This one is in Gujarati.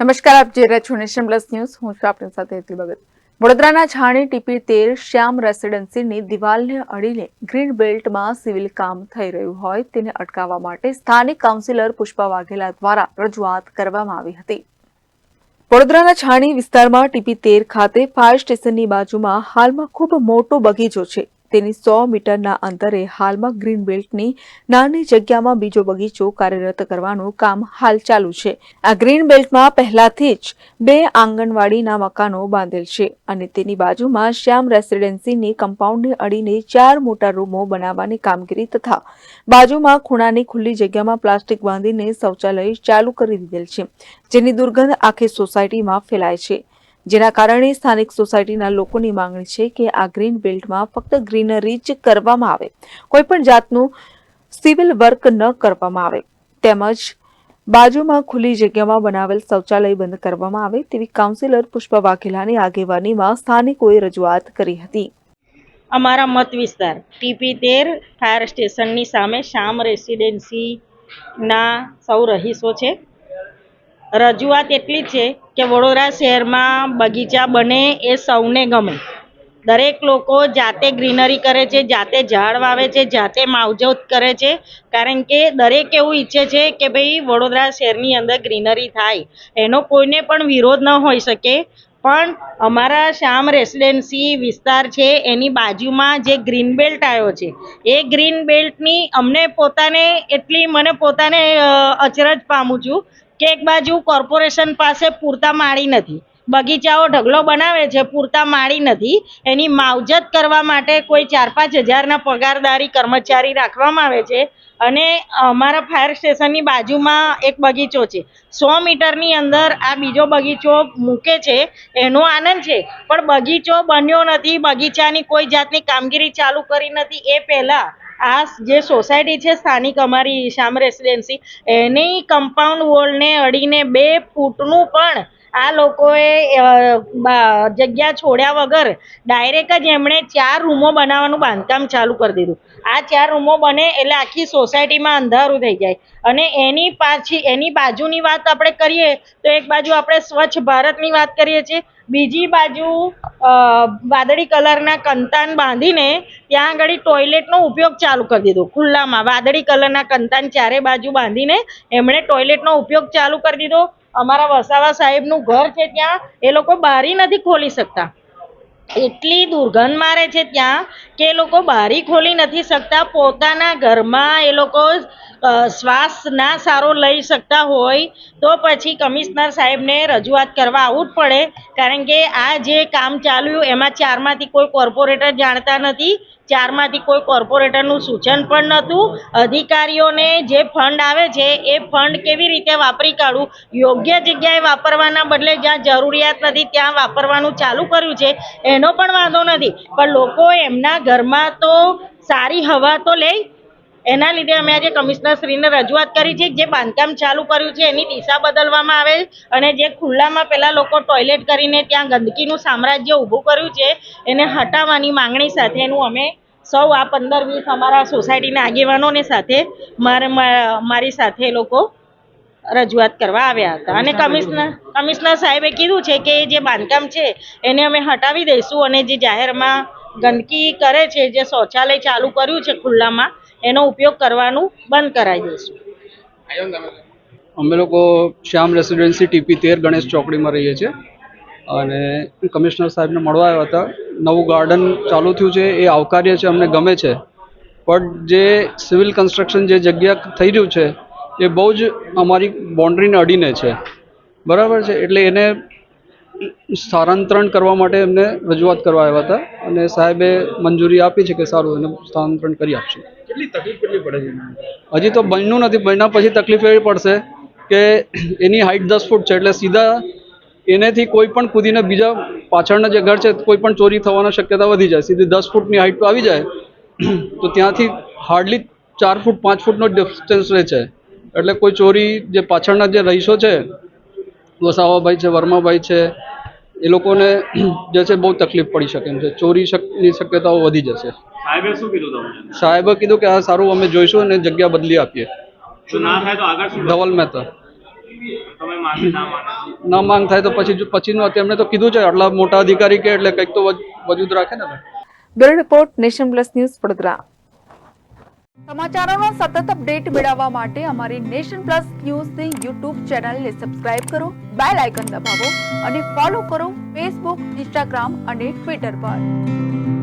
નમસ્કાર, આપ જોઈ રહ્યા છો નેશન પ્લસ ન્યૂઝ. હું છું આપની સાથે હેતલ ભગત. વડોદરાના છાણી ટીપી 13 શ્યામ રેસિડેન્સીની દિવાલને અડીને ગ્રીન બેલ્ટમાં સિવિલ કામ થઈ રહ્યું હોય તેને અટકાવવા માટે સ્થાનિક કાઉન્સિલર પુષ્પા વાઘેલા દ્વારા રજૂઆત કરવામાં આવી હતી. વડોદરાના છાણી વિસ્તારમાં ટીપી 13 ખાતે ફાયર સ્ટેશનની બાજુમાં હાલમાં ખૂબ મોટો બગીચો છે. તેની 100 મીટરના અંતરે હાલમાં ગ્રીન બેલ્ટની નાની જગ્યામાં બીજો બગીચો કાર્યરત કરવાનું કામ હાલ ચાલુ છે. આ ગ્રીન બેલ્ટમાં પહેલાથી જ 2 આંગણવાડીના મકાનો બાંધેલ છે અને તેની બાજુમાં શ્યામ રેસિડેન્સીની કમ્પાઉન્ડને અડીને 4 મોટા રૂમો બનાવવાની કામગીરી તથા બાજુમાં ખૂણાની ખુલ્લી જગ્યામાં પ્લાસ્ટિક બાંધીને શૌચાલય ચાલુ કરી દીધેલ છે, જેની દુર્ગંધ આખી સોસાયટીમાં ફેલાય છે. જેના કારણે સ્થાનિક સોસાયટીના લોકોની માંગણી છે કે આ ગ્રીન બેલ્ટમાં ફક્ત ગ્રીનરી જ કરવામાં આવે, કોઈપણ જાતનું સિવિલ વર્ક ન કરવામાં આવે, તેમજ બાજુમાં ખુલ્લી જગ્યામાં બનાવેલ શૌચાલય બંધ કરવામાં આવે તેવી કાઉન્સિલર પુષ્પા વાઘેલાની આગેવાનીમાં સ્થાનિકોએ રજૂઆત કરી હતી. અમારા મત વિસ્તાર ટીપી 13 ફાયર સ્ટેશનની સામે શ્યામ રેસિડેન્સીના સૌ રહીશો છે. રજૂઆત એટલી જ છે કે વડોદરા શહેરમાં બગીચા બને એ સૌને ગમે. દરેક લોકો જાતે ગ્રીનરી કરે છે, જાતે ઝાડ વાવે છે, જાતે માવજત કરે છે, કારણ કે દરેક એવું ઈચ્છે છે કે ભાઈ વડોદરા શહેરની અંદર ગ્રીનરી થાય. એનો કોઈને પણ વિરોધ ન હોઈ શકે, પણ અમારા શ્યામ રેસિડેન્સી વિસ્તાર છે એની બાજુમાં જે ગ્રીન બેલ્ટ આવ્યો છે એ ગ્રીન બેલ્ટની મને પોતાને અચરજ પામું છું કે એક બાજુ કોર્પોરેશન પાસે પૂરતા માળી નથી, બગીચાઓ ઢગલો બનાવે છે, પૂરતા માળી નથી. એની માવજત કરવા માટે કોઈ 4-5 હજારના પગારદારી કર્મચારી રાખવામાં આવે છે અને અમારા ફાયર સ્ટેશનની બાજુમાં એક બગીચો છે. 100 મીટરની અંદર આ બીજો બગીચો મૂકે છે, એનો આનંદ છે, પણ બગીચો બન્યો નથી, બગીચાની કોઈ જાતની કામગીરી ચાલુ કરી નથી. એ પહેલાં આ જે સોસાયટી છે સ્થાનિક અમારી શ્યામ રેસિડેન્સી, એની કમ્પાઉન્ડ વોલને અડીને 2 ફૂટનું પણ આ લોકોએ જગ્યા છોડ્યા વગર ડાયરેક્ટ જ એમણે 4 રૂમો બનાવવાનું બાંધકામ ચાલુ કરી દીધું. આ 4 રૂમો બને એટલે આખી સોસાયટીમાં અંધારું થઈ જાય. અને એની બાજુની વાત આપણે કરીએ તો એક બાજુ આપણે સ્વચ્છ ભારતની વાત કરીએ છીએ, બીજી બાજુ વાદળી કલરના કંતાન બાંધીને ત્યાં આગળ ટોયલેટનો ઉપયોગ ચાલુ કરી દીધો. ખુલ્લામાં વાદળી કલરના કંતાન ચારે બાજુ બાંધીને એમણે ટોયલેટનો ઉપયોગ ચાલુ કરી દીધો. અમારા વસાવા સાહેબનું ઘર છે, ત્યાં એ લોકો બારી નથી ખોલી શકતા, એટલી દુર્ગંધ મારે છે ત્યાં કે એ લોકો બારી ખોલી નથી શકતા. પોતાના ઘરમાં એ લોકો શ્વાસ ના સારો લઈ શકતા હોય તો પછી કમિશનર સાહેબને રજૂઆત કરવા આવવું જ પડે, કારણ કે આ જે કામ ચાલ્યું એમાં 4માંથી કોઈ કોર્પોરેટર જાણતા નથી, 4માંથી કોઈ કોર્પોરેટરનું સૂચન પણ નહોતું. અધિકારીઓને જે ફંડ આવે છે એ ફંડ કેવી રીતે વાપરી કાઢવું, યોગ્ય જગ્યાએ વાપરવાના બદલે જ્યાં જરૂરિયાત નથી ત્યાં વાપરવાનું ચાલુ કર્યું છે, એનો પણ વાંધો નથી, પણ લોકો એમના ઘરમાં તો સારી હવા તો લે. એના લીધે અમે આજે કમિશનર શ્રીને રજૂઆત કરી છે. જે બાંધકામ ચાલુ કર્યું છે એની દિશા બદલવામાં આવે અને જે ખુલ્લામાં પેલા લોકો ટોયલેટ કરીને ત્યાં ગંદકીનું સામ્રાજ્ય ઊભું કર્યું છે એને હટાવવાની માંગણી સાથેનું અમે સૌ આ 15-20 અમારા સોસાયટીના આગેવાનોને સાથે મારી સાથે લોકો રજૂઆત કરવા આવ્યા હતા. અને કમિશનર સાહેબે કીધું છે કે જે બાંધકામ છે એને અમે હટાવી દઈશું અને જે જાહેરમાં ગંદકી કરે છે, જે શૌચાલય ચાલુ કર્યું છે ખુલ્લામાં, એનો ઉપયોગ કરવાનું બંધ કરાવી દઈશું. અમે લોકો શ્યામ રેસિડેન્સી ટીપી 13 ગણેશ ચોકડીમાં રહીએ છીએ અને કમિશનર સાહેબને મળવા આવ્યા હતા. નવું ગાર્ડન ચાલુ થયું છે એ આવકાર્ય છે, અમને ગમે છે, પણ જે સિવિલ કન્સ્ટ્રક્શન જે જગ્યા થઈ રહ્યું છે એ બહુ જ અમારી બાઉન્ડ્રીને અડીને છે, બરાબર છે. એટલે એને સ્થાનાંતરણ કરવા માટે એમને રજૂઆત કરવા આવ્યા હતા અને સાહેબે મંજૂરી આપી છે કે સારું એને સ્થાનાંતરણ કરી આપશે. કેટલી તકલીફ પડે છે? હજી તો બન્યું નથી, બન્યા પછી તકલીફ એવી પડશે કે એની હાઇટ 10 ફૂટ છે, એટલે સીધા એનેથી કોઈ પણ કૂદીને બીજા પાછળના જે ઘર છે કોઈ પણ ચોરી થવાની શક્યતા વધી જાય. સીધી 10 ફૂટની હાઇટ આવી જાય તો ત્યાંથી હાર્ડલી 4 ફૂટ 5 ફૂટનો ડિસ્ટન્સ રહે છે, એટલે કોઈ ચોરી જે પાછળના જે રહીશો છે, વસાવાભાઈ છે, વર્માભાઈ છે, એ લોકોને જે છે બહુ તકલીફ પડી શકે એમ છે, ચોરીની શક્યતાઓ વધી જશે. સાહેબે શું કીધું તમને? સાહેબે કીધું કે આ સારું અમે જોઈશું અને જગ્યા બદલી આપીએ. શું ના થાય તો આગળ શું? ધવલ મહેતા. તમે માંગે ના માને ન માંગ થાય તો પછીનું તેમણે તો કીધું છે આટલા મોટા અધિકારી કે એટલે કંઈક તો વજૂદ રાખે ને. Bureau report nation plus news Vadodara. સમાચારોનો સતત અપડેટ મેળવવા માટે અમારી નેશન પ્લસ ન્યૂઝની યુટ્યુબ ચેનલને સબસ્ક્રાઇબ કરો, બેલ આઇકન દબાવો અને ફોલો કરો ફેસબુક, ઇન્સ્ટાગ્રામ અને ટ્વિટર પર.